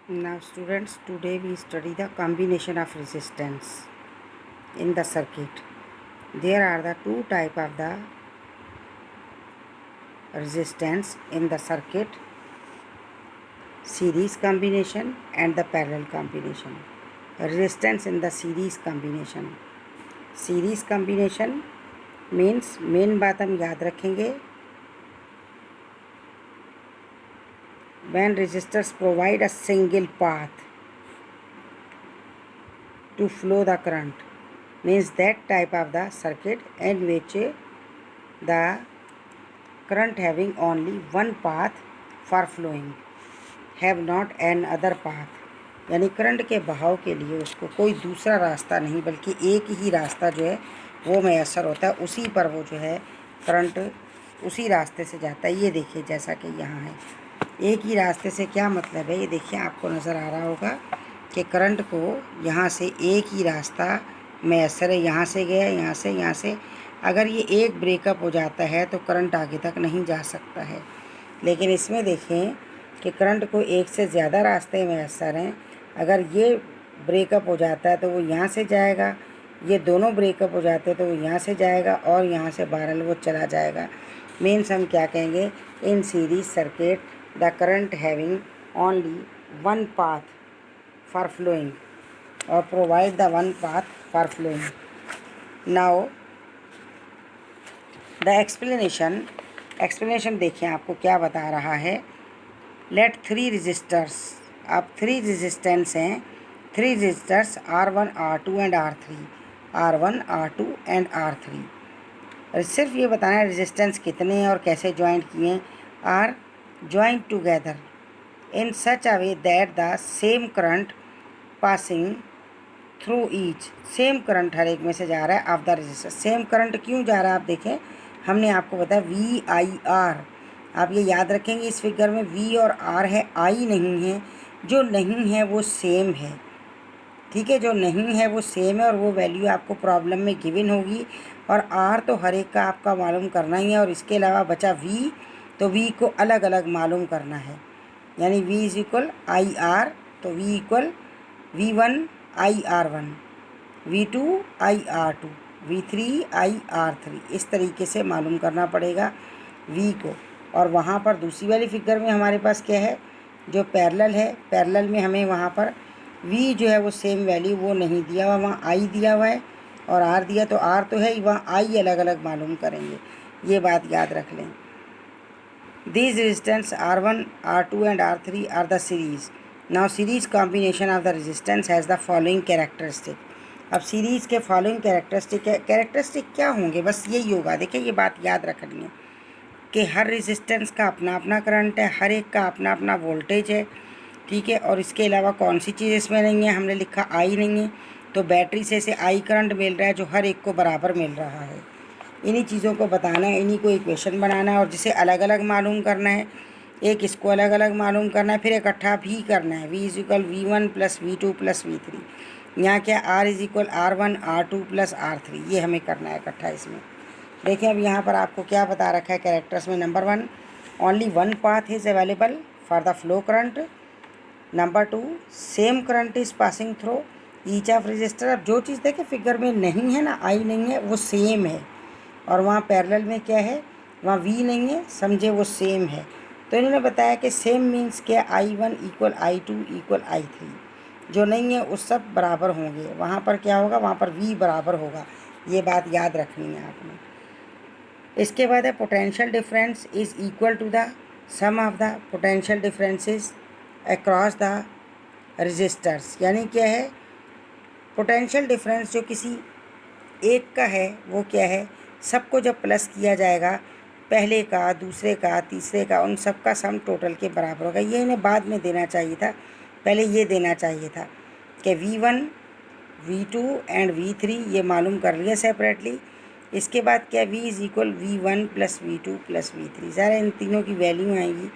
Now students, today we study the combination of resistance in the circuit. There are the two type of the resistance in the circuit: series combination and the parallel combination. Resistance in the series combination. Series combination means main बात हम याद रखेंगे, when resistors provide a single path to flow the current, means that type of the circuit in which the current having only one path for flowing, have not an other path. यानी current के बहाव के लिए उसको कोई दूसरा रास्ता नहीं बल्कि एक ही रास्ता जो है वो मैसर होता है, उसी पर वो जो है करंट उसी रास्ते से जाता है। ये देखिए जैसा कि यहाँ है, एक ही रास्ते से क्या मतलब है, ये देखिए आपको नज़र आ रहा होगा कि करंट को यहाँ से एक ही रास्ता मैसर है, यहाँ से गया, यहाँ से। अगर ये एक ब्रेकअप हो जाता है तो करंट आगे तक नहीं जा सकता है। लेकिन इसमें देखें कि करंट को एक से ज़्यादा रास्ते मैसर हैं। अगर ये ब्रेकअप हो जाता है तो वो यहाँ से जाएगा, ये दोनों ब्रेकअप हो जाते हैं तो वो यहाँ से जाएगा और यहाँ से बहरहाल वो चला जाएगा। मीन्स हम क्या कहेंगे, in series circuit the current having only one path for flowing और provide the one path for flowing. Now the explanation देखिए आपको क्या बता रहा है। लेट थ्री रजिस्टर्स, अब थ्री रेजिस्टेंस हैं, three registers R1 R2 and R3, R1 R2 and R3। सिर्फ ये बताना है रेजिस्टेंस कितने हैं और कैसे ज्वाइंट किए हैं। Are joint together in such a way that the same current passing through each, same current हर एक में से जा रहा है of the register. Same current क्यों जा रहा है आप देखें, हमने आपको बताया VIR, आप ये याद रखेंगे इस फिगर में V और R है, I नहीं है। जो नहीं है वो सेम है, ठीक है, जो नहीं है वो सेम है और वो वैल्यू आपको प्रॉब्लम में गिवन होगी। और R तो हर एक का आपका मालूम करना ही है और इसके अलावा बचा V, तो V को अलग अलग मालूम करना है। यानी V इज इक्वल IR, तो V equal V1 IR1, V2 IR2, V3 IR3, इस तरीके से मालूम करना पड़ेगा V को। और वहाँ पर दूसरी वाली फिगर में हमारे पास क्या है, जो पैरेलल है, पैरेलल में हमें वहाँ पर V जो है वो सेम वैल्यू वो नहीं दिया हुआ, वहाँ I दिया हुआ है और R दिया, तो R तो है ही, वहाँ I अलग अलग मालूम करेंगे, ये बात याद रख लें। These resistance R1, R2 and R3 are the series. Now series combination of the resistance has the following characteristic. अब सीरीज़ के फॉलोइंग कैरेक्टरिस्टिक क्या होंगे, बस यही होगा। देखिए ये बात याद रखनी है कि हर रेजिस्टेंस का अपना अपना करंट है, हर एक का अपना अपना वोल्टेज है, ठीक है। और इसके अलावा कौन सी चीज़ इसमें नहीं है, हमने लिखा आई नहीं है, तो बैटरी से इसे आई करंट मिल रहा है जो हर एक को बराबर मिल रहा है। इन्हीं चीज़ों को बताना है, इन्हीं को इक्वेशन बनाना है और जिसे अलग अलग मालूम करना है, एक इसको अलग अलग मालूम करना है, फिर इकट्ठा भी करना है। V is equal V1 plus V2 plus V3, यहाँ क्या R is equal R1 R2 plus R3, ये हमें करना है इकट्ठा इसमें। देखिए अब यहाँ पर आपको क्या बता रखा है कैरेक्टर्स में। Number 1, only one path is available for the flow current. Number 2, same current is passing through each of register. अब जो चीज़ देखें फिगर में नहीं है ना, आई नहीं है, वो सेम है। और वहाँ पैरेलल में क्या है, वहाँ V नहीं है, समझे वो सेम है। तो इन्होंने बताया कि सेम मीन्स क्या, I1 equal I2 equal I3, जो नहीं है उस सब बराबर होंगे। वहाँ पर क्या होगा, वहाँ पर V बराबर होगा, ये बात याद रखनी है आपने। इसके बाद है potential difference is equal to the sum of the potential differences across the resistors. यानी क्या है, पोटेंशियल डिफरेंस जो किसी एक का है वो क्या है, सबको जब प्लस किया जाएगा, पहले का, दूसरे का, तीसरे का, उन सब का सम टोटल के बराबर होगा। ये इन्हें बाद में देना चाहिए था, पहले ये देना चाहिए था कि V1 V2 एंड V3 ये मालूम कर लिया सेपरेटली। इसके बाद क्या, V is equal V1 plus V2 plus V3, ज़रा इन तीनों की वैल्यू आएंगी,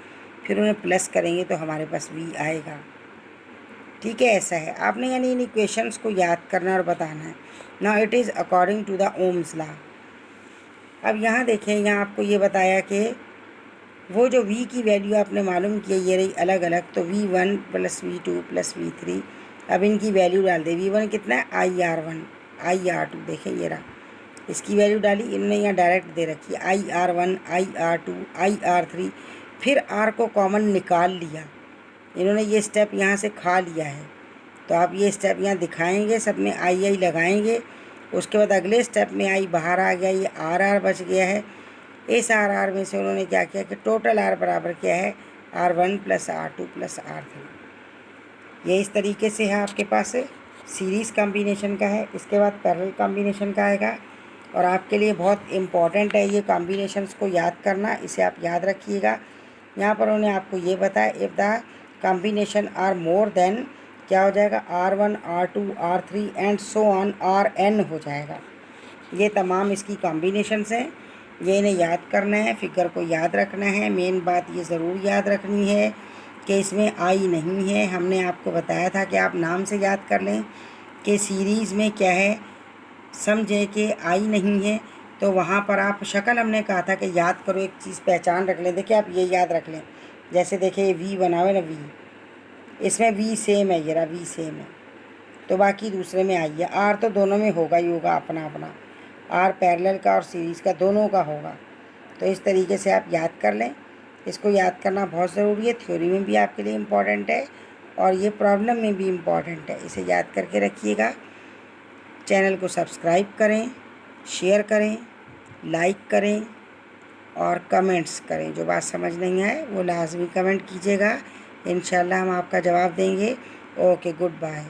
फिर उन्हें प्लस करेंगे तो हमारे पास V आएगा, ठीक है। ऐसा है, आपने यानी इन इक्वेशंस को याद करना और बताना है। Now it is according to the Ohm's law. अब यहाँ देखें, यहाँ आपको ये बताया कि वो जो v की वैल्यू आपने मालूम की है ये रही अलग अलग, तो v1 plus v2 plus v3, अब इनकी वैल्यू डाल दे। v1 कितना है ir1, ir2, देखें ये रहा, इसकी वैल्यू डाली इन्होंने, यहाँ डायरेक्ट दे रखी है ir1, ir2, ir3, फिर r को कॉमन निकाल लिया इन्होंने, ये स्टेप यहाँ से खा लिया है। तो आप ये स्टेप यहाँ दिखाएंगे, सब में आई लगाएंगे, उसके बाद अगले स्टेप में आई बाहर आ गया, ये आर बच गया है। इस आर में से उन्होंने क्या किया कि टोटल आर बराबर क्या है r1 plus r2 plus r3। ये इस तरीके से है आपके पास सीरीज़ कॉम्बिनेशन का है। इसके बाद पैरेलल कॉम्बिनेशन का आएगा, और आपके लिए बहुत इम्पॉर्टेंट है ये कॉम्बिनेशंस को याद करना, इसे आप याद रखिएगा। यहाँ पर उन्होंने आपको ये बताया if the combination are more than, क्या हो जाएगा r1 r2 r3 and so on rn हो जाएगा। ये तमाम इसकी कॉम्बिनेशंस हैं, ये इन्हें याद करना है, फिगर को याद रखना है। मेन बात ये ज़रूर याद रखनी है कि इसमें आई नहीं है। हमने आपको बताया था कि आप नाम से याद कर लें कि सीरीज़ में क्या है, समझे कि आई नहीं है तो वहाँ पर आप शक्ल, हमने कहा था कि याद करो, एक चीज़ पहचान रख लें। देखिए आप ये याद रख लें, जैसे देखिए वी बना हुआ है ना, वी, इसमें वी सेम है, ये रहा वी सेम है, तो बाकी दूसरे में आई है। आर तो दोनों में होगा ही होगा अपना अपना, आर पैरेलल का और सीरीज़ का दोनों का होगा। तो इस तरीके से आप याद कर लें, इसको याद करना बहुत ज़रूरी है, थ्योरी में भी आपके लिए इम्पॉर्टेंट है और ये प्रॉब्लम में भी इम्पॉर्टेंट है, इसे याद करके रखिएगा। चैनल को सब्सक्राइब करें, शेयर करें, लाइक करें और कमेंट्स करें। जो बात समझ नहीं आए वो लाजमी कमेंट कीजिएगा, इंशाल्लाह हम आपका जवाब देंगे। Okay, good bye.